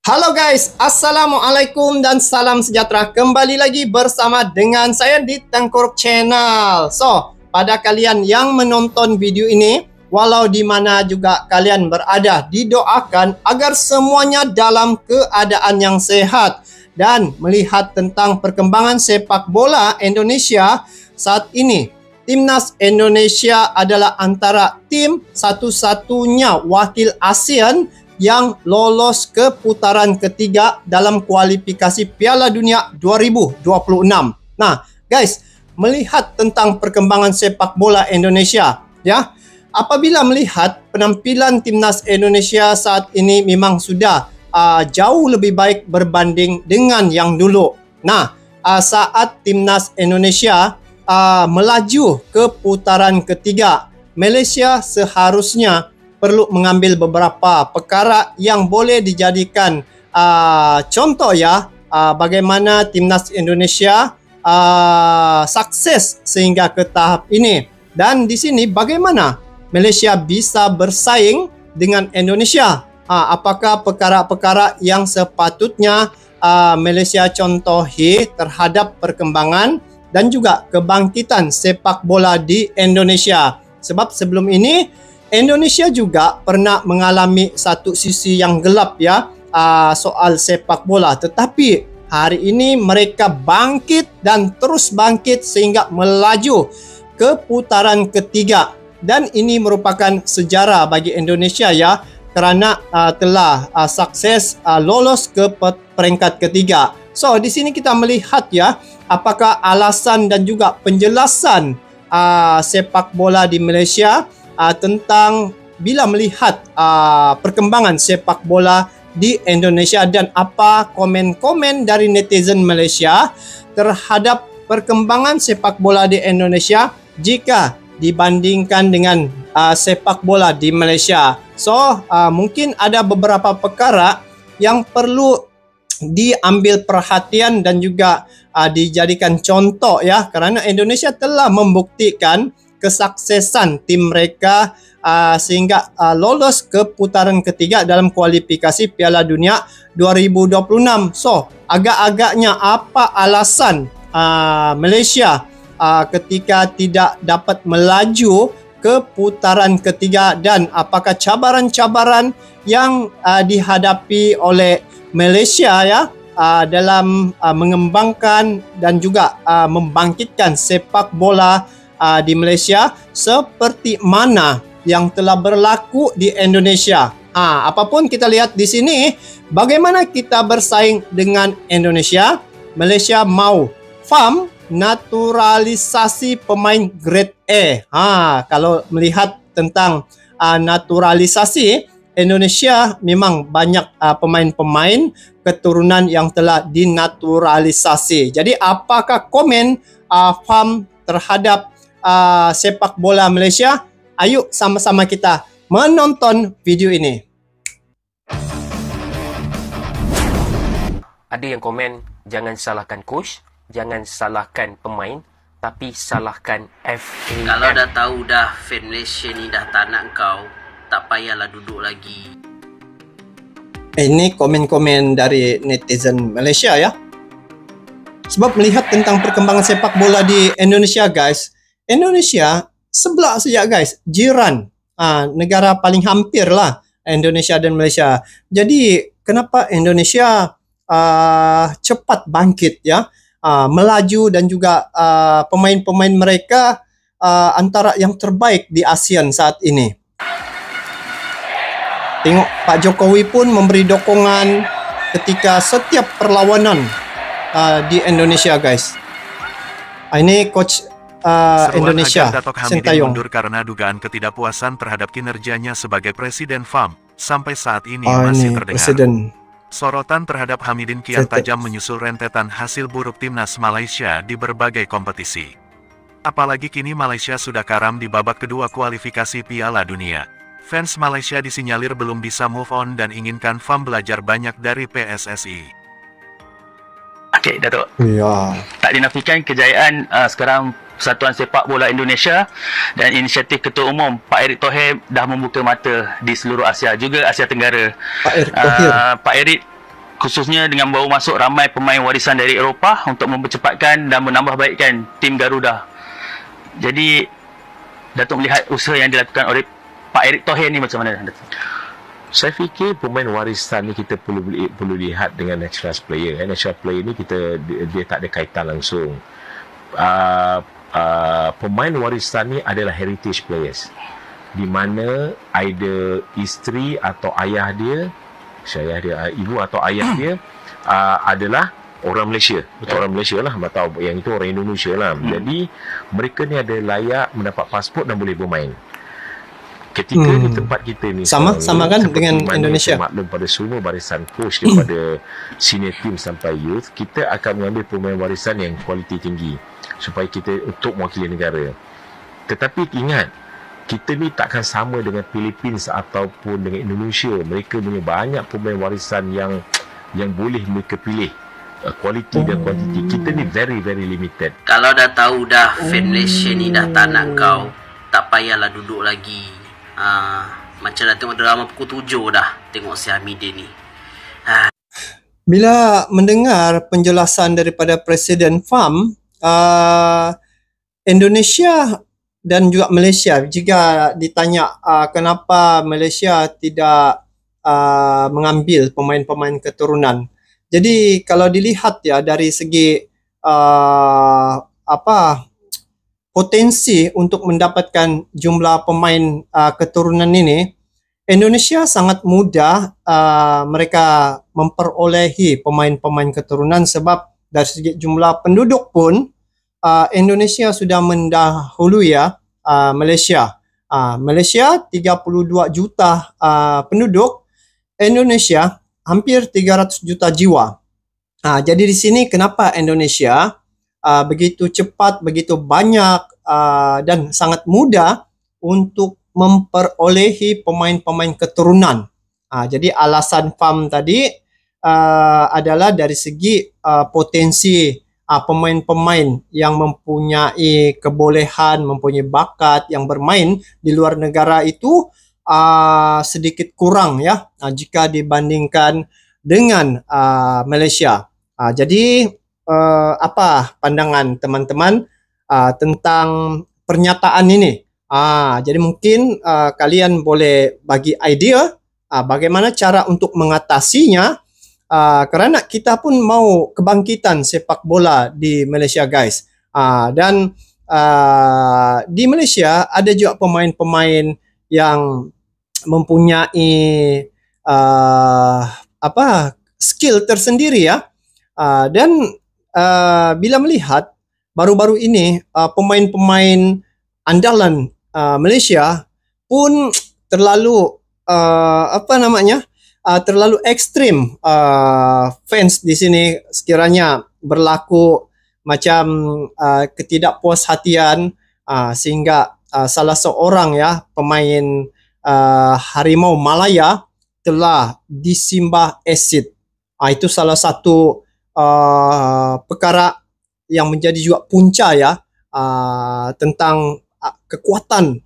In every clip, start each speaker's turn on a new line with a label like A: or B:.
A: Halo guys, Assalamualaikum dan salam sejahtera. Kembali lagi bersama dengan saya di Tengkurap Channel. So, pada kalian yang menonton video ini, walau di mana juga kalian berada, didoakan agar semuanya dalam keadaan yang sehat. Dan melihat tentang perkembangan sepak bola Indonesia saat ini, Timnas Indonesia adalah antara tim satu-satunya wakil ASEAN yang lolos ke putaran ketiga dalam kualifikasi Piala Dunia 2026. Nah, guys, melihat tentang perkembangan sepak bola Indonesia, ya, apabila melihat penampilan Timnas Indonesia saat ini memang sudah jauh lebih baik berbanding dengan yang dulu. Nah, saat Timnas Indonesia melaju ke putaran ketiga, Malaysia seharusnya perlu mengambil beberapa perkara yang boleh dijadikan contoh, ya, bagaimana Timnas Indonesia sukses sehingga ke tahap ini. Dan di sini bagaimana Malaysia bisa bersaing dengan Indonesia. Apakah perkara-perkara yang sepatutnya Malaysia contohi terhadap perkembangan dan juga kebangkitan sepak bola di Indonesia. Sebab sebelum ini Indonesia juga pernah mengalami satu sisi yang gelap, ya, soal sepak bola. Tetapi hari ini mereka bangkit dan terus bangkit sehingga melaju ke putaran ketiga. Dan ini merupakan sejarah bagi Indonesia, ya, kerana telah sukses lolos ke peringkat ketiga. So, di sini kita melihat, ya, apakah alasan dan juga penjelasan sepak bola di Malaysia tentang bila melihat perkembangan sepak bola di Indonesia dan apa komen-komen dari netizen Malaysia terhadap perkembangan sepak bola di Indonesia jika dibandingkan dengan sepak bola di Malaysia. So, mungkin ada beberapa perkara yang perlu diambil perhatian dan juga dijadikan contoh, ya, kerana Indonesia telah membuktikan kesuksesan tim mereka sehingga lolos ke putaran ketiga dalam kualifikasi Piala Dunia 2026. So, agak-agaknya apa alasan Malaysia ketika tidak dapat melaju ke putaran ketiga dan apakah cabaran-cabaran yang dihadapi oleh Malaysia, ya, dalam mengembangkan dan juga membangkitkan sepak bola di Malaysia seperti mana yang telah berlaku di Indonesia. Apapun kita lihat di sini, bagaimana kita bersaing dengan Indonesia. Malaysia mau faham naturalisasi pemain grade A. Kalau melihat tentang naturalisasi, Indonesia memang banyak pemain-pemain keturunan yang telah dinaturalisasi. Jadi apakah komen faham terhadap sepak bola Malaysia? Ayo sama-sama kita menonton video ini.
B: Ada yang komen, jangan salahkan coach, jangan salahkan pemain, tapi salahkan FAM.
C: Kalau dah tahu dah fan Malaysia ni dah tak nak kau, tak payahlah duduk lagi.
A: Ini komen-komen dari netizen Malaysia, ya. Sebab melihat tentang perkembangan sepak bola di Indonesia, guys, Indonesia sebelah saja, guys, jiran, negara paling hampir lah Indonesia dan Malaysia. Jadi kenapa Indonesia cepat bangkit, ya, melaju dan juga pemain-pemain mereka antara yang terbaik di ASEAN saat ini. Tengok Pak Jokowi pun memberi dukungan ketika setiap perlawanan di Indonesia, guys. Ini coach Indonesia,
D: agar Datuk Hamidin mundur karena dugaan ketidakpuasan terhadap kinerjanya sebagai Presiden FAM sampai saat ini masih terdengar.
A: Presiden.
D: Sorotan terhadap Hamidin kian tajam menyusul rentetan hasil buruk Timnas Malaysia di berbagai kompetisi. Apalagi kini Malaysia sudah karam di babak kedua kualifikasi Piala Dunia. Fans Malaysia disinyalir belum bisa move on dan inginkan FAM belajar banyak dari PSSI.
E: Okey, Datuk.
A: Ya.
E: Tak dinafikan kejayaan sekarang Persatuan Sepak Bola Indonesia dan inisiatif Ketua Umum Pak Erick Thohir dah membuka mata di seluruh Asia, juga Asia Tenggara.
A: Pak Erick Thohir.
E: Pak Erick khususnya dengan bawa masuk ramai pemain warisan dari Eropah untuk mempercepatkan dan menambah baikkan tim Garuda. Jadi Datuk melihat usaha yang dilakukan oleh Pak Erick Thohir ni macam mana, Datuk?
F: Saya fikir pemain warisan ni kita perlu lihat dengan natural player. Natural player ni dia tak ada kaitan langsung. Pemain warisan ni adalah heritage players, di mana either isteri atau ayah dia, ibu atau ayah dia adalah orang Malaysia. Betul, orang Malaysia lah, tahu yang itu orang Indonesia lah. Jadi mereka ni ada layak mendapat pasport dan boleh bermain. Ketika di tempat kita ni
A: sama kan dengan Indonesia.
F: Maklum pada semua barisan coach daripada senior team sampai youth, kita akan mengambil pemain warisan yang kualiti tinggi supaya kita untuk mewakili negara. Tetapi ingat, kita ni takkan sama dengan Philippines ataupun dengan Indonesia. Mereka punya banyak pemain warisan yang boleh mereka pilih, kualiti dan kuantiti. Kita ni very very limited.
C: Kalau dah tahu dah fan Malaysia ni dah tak nak kau, tak payahlah duduk lagi. Macam dah tengok drama pukul 7 dah tengok si Hamidin ni.
A: Bila mendengar penjelasan daripada Presiden FAM, Indonesia dan juga Malaysia, jika ditanya kenapa Malaysia tidak mengambil pemain-pemain keturunan. Jadi kalau dilihat ya dari segi potensi untuk mendapatkan jumlah pemain keturunan ini, Indonesia sangat mudah mereka memperolehi pemain-pemain keturunan sebab dari segi jumlah penduduk pun Indonesia sudah mendahului Malaysia. Malaysia 32 juta penduduk, Indonesia hampir 300 juta jiwa. Jadi di sini kenapa Indonesia begitu cepat, begitu banyak dan sangat mudah untuk memperolehi pemain-pemain keturunan. Jadi alasan FAM tadi adalah dari segi potensi pemain-pemain yang mempunyai kebolehan, mempunyai bakat yang bermain di luar negara itu sedikit kurang ya jika dibandingkan dengan Malaysia. Jadi apa pandangan teman-teman tentang pernyataan ini? Jadi mungkin kalian boleh bagi idea bagaimana cara untuk mengatasinya, kerana kita pun mau kebangkitan sepak bola di Malaysia guys. Dan di Malaysia ada juga pemain-pemain yang mempunyai skill tersendiri ya. Dan bila melihat baru-baru ini pemain-pemain andalan Malaysia pun terlalu terlalu ekstrim, fans di sini sekiranya berlaku macam ketidakpuashatian sehingga salah seorang ya pemain Harimau Malaya telah disimbah asid. Itu salah satu perkara yang menjadi juga punca ya tentang kekuatan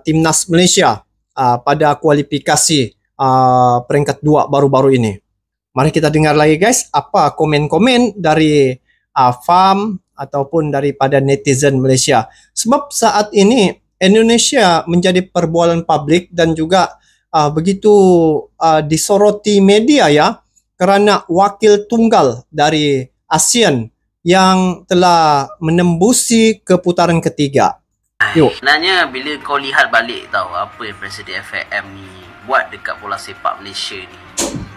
A: timnas Malaysia pada kualifikasi peringkat 2 baru-baru ini. Mari kita dengar lagi guys apa komen-komen dari FAM ataupun daripada netizen Malaysia. Sebab saat ini Indonesia menjadi perbualan publik dan juga begitu disoroti media ya, kerana wakil tunggal dari ASEAN yang telah menembusi ke putaran ketiga.
C: Sebenarnya bila kau lihat balik tahu apa yang Presiden FAM ni buat dekat bola sepak Malaysia ni,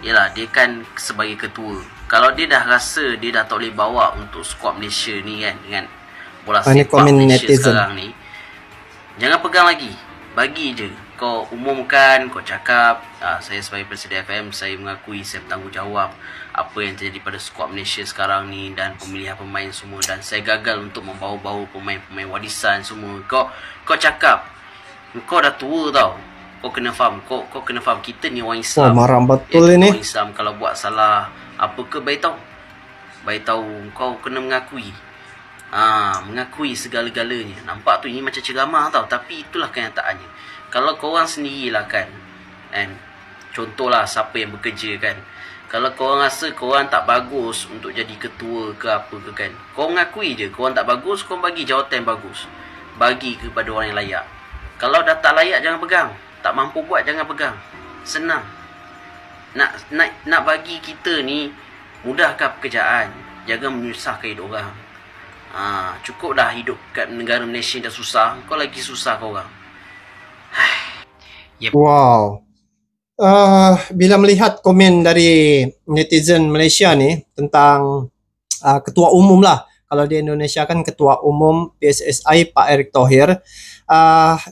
C: yalah dia kan sebagai ketua. Kalau dia dah rasa dia dah tak boleh bawa untuk skuad Malaysia ni kan dengan bola sepak Malaysia netizen sekarang ni, jangan pegang lagi. Bagi je kau umumkan, kau cakap saya sebagai Presiden FAM, saya mengakui saya bertanggungjawab apa yang terjadi pada skuad Malaysia sekarang ni dan pemilihan pemain semua, dan saya gagal untuk membawa-bawa pemain-pemain warisan semua. Kau cakap kau dah tua tau. Kau kena faham, kau kena faham kita ni orang Islam.
A: Marah betul ini.
C: Orang Islam kalau buat salah apa ke bagi tahu kau kena mengakui. Mengakui segala-galanya. Nampak tu ini macam ceramah tau, tapi itulah kenyataannya. Kalau korang sendirilah kan, contohlah siapa yang bekerja kan, Kalau korang rasa korang tak bagus untuk jadi ketua ke apa ke kan, korang ngakui je korang tak bagus, korang bagi jawatan yang bagus. Bagi kepada orang yang layak. Kalau dah tak layak jangan pegang. Tak mampu buat jangan pegang. Senang. Nak bagi kita ni mudahkan pekerjaan. Jangan menyusahkan hidup orang. Cukup dah hidup kat negara Malaysia dah susah, kau lagi susah kau orang.
A: Wow. Bila melihat komen dari netizen Malaysia ni tentang ketua umum lah. Kalau di Indonesia kan ketua umum PSSI Pak Erick Thohir.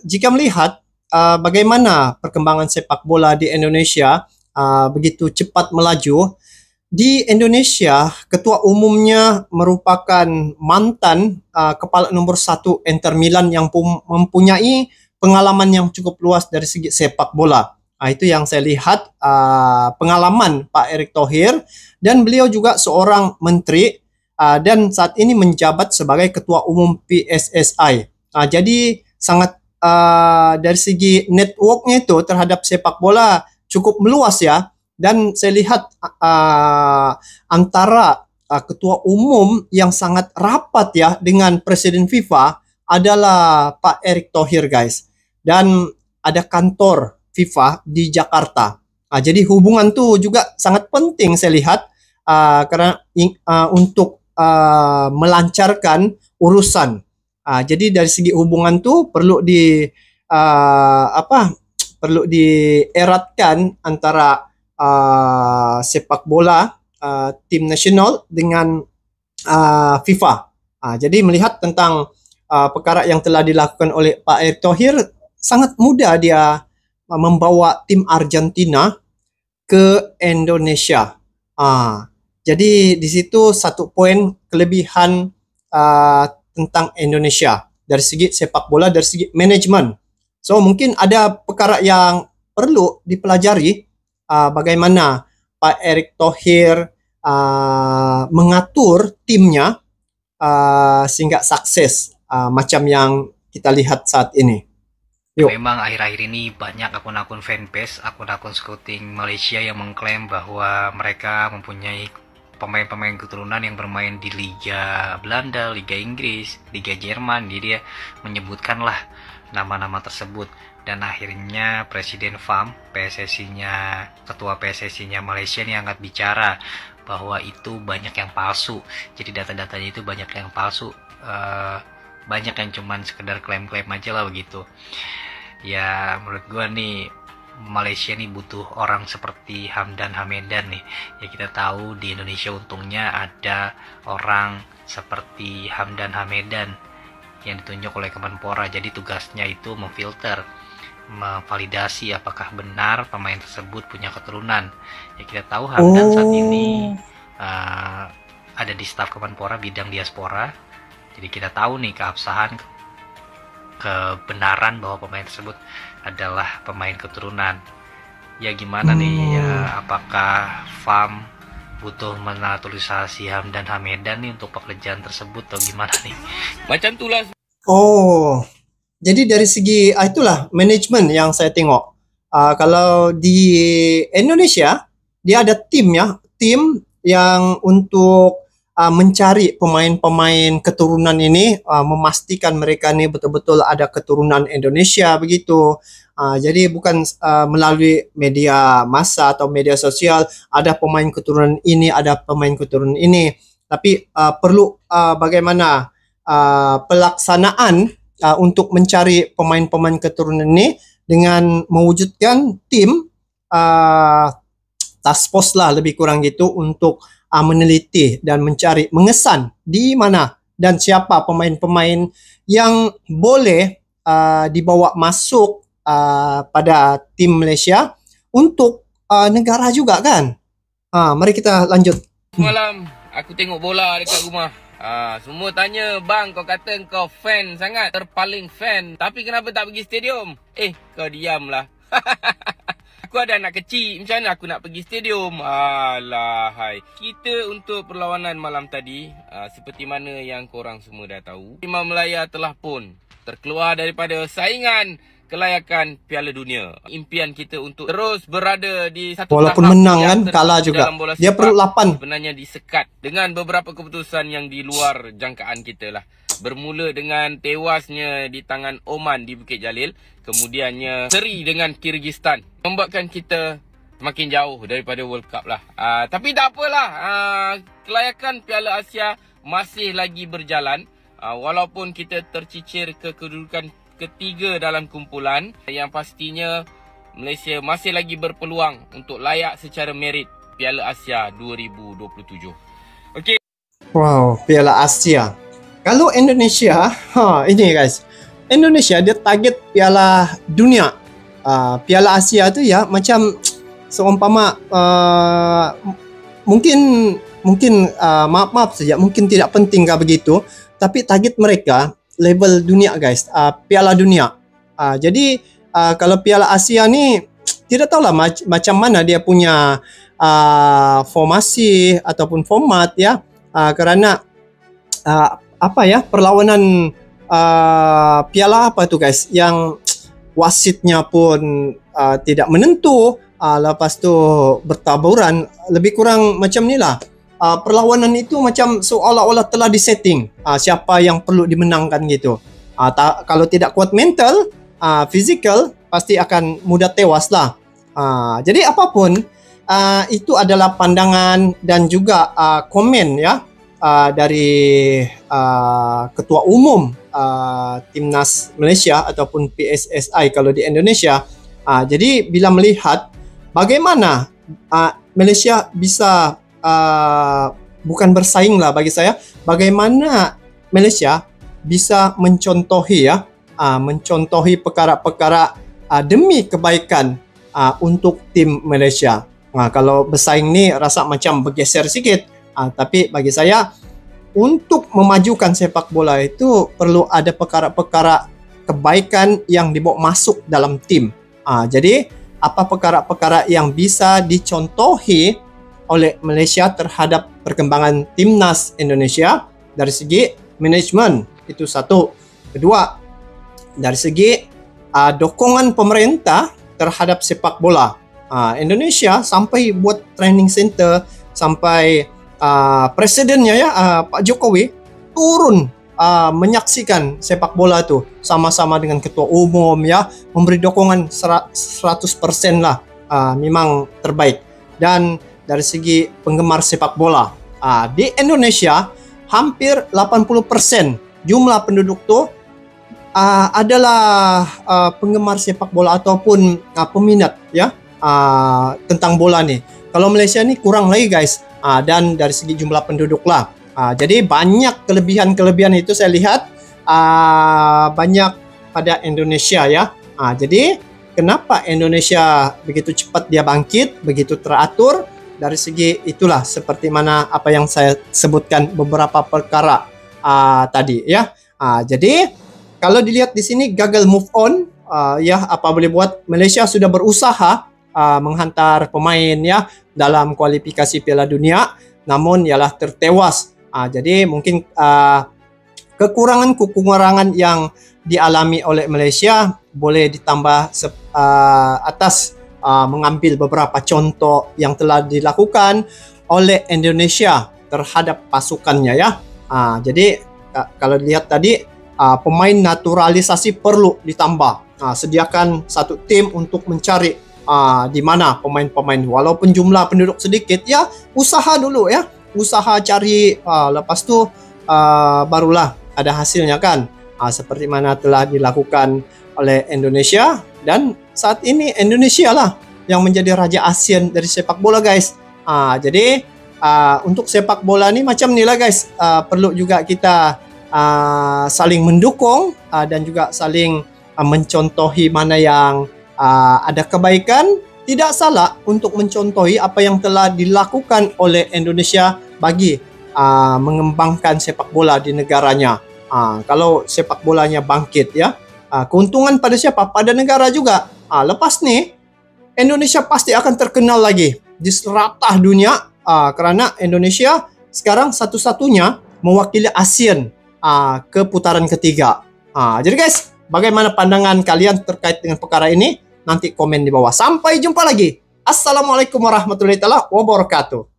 A: Jika melihat bagaimana perkembangan sepak bola di Indonesia begitu cepat melaju. Di Indonesia, ketua umumnya merupakan mantan kepala nombor 1 Inter Milan yang mempunyai pengalaman yang cukup luas dari segi sepak bola. Itu yang saya lihat pengalaman Pak Erick Thohir, dan beliau juga seorang menteri dan saat ini menjabat sebagai ketua umum PSSI. Jadi sangat dari segi networknya itu terhadap sepak bola cukup meluas ya. Dan saya lihat antara ketua umum yang sangat rapat ya dengan Presiden FIFA adalah Pak Erick Thohir guys. Dan ada kantor FIFA di Jakarta. Jadi hubungan tuh juga sangat penting saya lihat karena untuk melancarkan urusan. Jadi dari segi hubungan tuh perlu perlu dieratkan antara sepak bola tim nasional dengan FIFA. Jadi melihat tentang perkara yang telah dilakukan oleh Pak Erick Thohir, sangat mudah dia membawa tim Argentina ke Indonesia. Jadi di situ satu poin kelebihan tentang Indonesia dari segi sepak bola, dari segi manajemen. So mungkin ada perkara yang perlu dipelajari bagaimana Pak Erick Thohir mengatur timnya sehingga sukses macam yang kita lihat saat ini. Yuk.
G: Memang akhir-akhir ini banyak akun-akun fanbase, akun-akun scouting Malaysia yang mengklaim bahwa mereka mempunyai pemain-pemain keturunan yang bermain di Liga Belanda, Liga Inggris, Liga Jerman. Jadi dia menyebutkanlah nama-nama tersebut. Dan akhirnya Presiden FAM, PSSI-nya, Ketua PSSI-nya Malaysia ini angkat bicara bahwa itu banyak yang palsu. Jadi data-datanya itu banyak yang palsu. Banyak yang cuman sekedar klaim-klaim aja lah begitu. Ya menurut gua nih Malaysia nih butuh orang seperti Hamdan Hamedan nih. Ya kita tahu di Indonesia untungnya ada orang seperti Hamdan Hamedan yang ditunjuk oleh Kemenpora. Jadi tugasnya itu memfilter, memvalidasi apakah benar pemain tersebut punya keturunan. Ya kita tahu Hamdan saat ini ada di staf Kemenpora bidang diaspora. Jadi kita tahu nih keabsahan, kebenaran bahwa pemain tersebut adalah pemain keturunan. Ya gimana nih ya, apakah FAM butuh menaturalisasi Hamdan Hamedan nih untuk pekerjaan tersebut atau gimana nih? Macam itulah.
A: Oh, jadi dari segi itulah manajemen yang saya tengok. Kalau di Indonesia dia ada tim yang untuk mencari pemain-pemain keturunan ini, memastikan mereka ini betul-betul ada keturunan Indonesia begitu. Jadi bukan melalui media massa atau media sosial ada pemain keturunan ini, ada pemain keturunan ini, tapi perlu bagaimana pelaksanaan untuk mencari pemain-pemain keturunan ini dengan mewujudkan tim task force lah lebih kurang gitu untuk meneliti dan mencari, mengesan di mana dan siapa pemain-pemain yang boleh dibawa masuk pada tim Malaysia untuk negara juga kan. Mari kita lanjut.
H: Malam aku tengok bola dekat rumah. Semua tanya, bang, kau kata kau fan sangat, terpaling fan, tapi kenapa tak pergi stadium? Kau diamlah. Aku ada anak kecil, macam mana aku nak pergi stadium? Alahai. Kita untuk perlawanan malam tadi, seperti mana yang korang semua dah tahu, Timur Melaya telah pun terkeluar daripada saingan kelayakan Piala Dunia. Impian kita untuk terus berada di satu
A: walaupun
H: tahap
A: menang
H: yang
A: kan,
H: tertinggi
A: kalah juga.
H: dalam bola
A: Dia
H: sepak
A: perlu 8.
H: sebenarnya disekat dengan beberapa keputusan yang di luar jangkaan kita lah. Bermula dengan tewasnya di tangan Oman di Bukit Jalil, kemudiannya seri dengan Kyrgyzstan, membuatkan kita makin jauh daripada World Cup lah. Tapi tak apalah, kelayakan Piala Asia masih lagi berjalan. Walaupun kita tercicir ke kedudukan ketiga dalam kumpulan, yang pastinya Malaysia masih lagi berpeluang untuk layak secara merit Piala Asia 2027. Okey.
A: Wow, Piala Asia. Kalau Indonesia, ini guys, Indonesia dia target Piala Dunia. Piala Asia tu ya macam seumpama mungkin maaf saja, mungkin tidak penting kah begitu, tapi target mereka level dunia guys, Piala Dunia. Jadi kalau Piala Asia ni tidak tahulah macam mana dia punya formasi ataupun format ya, kerana perlawanan piala apa tu guys yang wasitnya pun tidak menentu, lepas tu bertaburan, lebih kurang macam ni lah. Perlawanan itu macam seolah-olah telah disetting siapa yang perlu dimenangkan gitu. Kalau tidak kuat mental, physical, pasti akan mudah tewas lah. Jadi apapun, itu adalah pandangan dan juga komen ya dari Ketua Umum Timnas Malaysia ataupun PSSI kalau di Indonesia. Jadi bila melihat bagaimana Malaysia bisa bukan bersaing lah bagi saya, bagaimana Malaysia bisa mencontohi ya, mencontohi perkara-perkara demi kebaikan untuk tim Malaysia. Kalau bersaing ni rasa macam bergeser sikit, tapi bagi saya untuk memajukan sepak bola itu perlu ada perkara-perkara kebaikan yang dibawa masuk dalam tim. Jadi apa perkara-perkara yang bisa dicontohi oleh Malaysia terhadap perkembangan timnas Indonesia dari segi manajemen, itu satu. Kedua, dari segi dokongan pemerintah terhadap sepak bola. Indonesia sampai buat training center, sampai presidennya ya Pak Jokowi turun menyaksikan sepak bola tu sama-sama dengan ketua umum ya, memberi dokongan 100% lah, memang terbaik. Dan dari segi penggemar sepak bola, di Indonesia hampir 80% jumlah penduduk tu adalah penggemar sepak bola ataupun peminat ya tentang bola ni. Kalau Malaysia ni kurang lagi guys, dan dari segi jumlah penduduk lah. Jadi banyak kelebihan itu saya lihat banyak pada Indonesia ya. Jadi kenapa Indonesia begitu cepat dia bangkit, begitu teratur? Dari segi itulah seperti mana apa yang saya sebutkan beberapa perkara tadi ya. Jadi kalau dilihat di sini gagal move on ya, apa boleh buat, Malaysia sudah berusaha menghantar pemain ya dalam kualifikasi Piala Dunia, namun ialah tertewas. Jadi mungkin kekurangan yang dialami oleh Malaysia boleh ditambah atas mengambil beberapa contoh yang telah dilakukan oleh Indonesia terhadap pasukannya ya. Jadi kalau lihat tadi, pemain naturalisasi perlu ditambah. Sediakan satu tim untuk mencari di mana pemain-pemain, walaupun jumlah penduduk sedikit ya, usaha dulu ya, usaha cari, lepas tu barulah ada hasilnya kan. Seperti mana telah dilakukan oleh Indonesia, dan saat ini Indonesia lah yang menjadi raja ASEAN dari sepak bola guys. Jadi untuk sepak bola ni macam ni lah guys, perlu juga kita saling mendukung dan juga saling mencontohi mana yang ada kebaikan. Tidak salah untuk mencontohi apa yang telah dilakukan oleh Indonesia bagi mengembangkan sepak bola di negaranya. Kalau sepak bolanya bangkit ya, keuntungan pada siapa? Pada negara juga. Lepas ni Indonesia pasti akan terkenal lagi di seratah dunia, kerana Indonesia sekarang satu-satunya mewakili ASEAN ke putaran ketiga. Jadi guys, Bagaimana pandangan kalian terkait dengan perkara ini? Nanti komen di bawah. Sampai jumpa lagi. Assalamualaikum warahmatullahi wabarakatuh.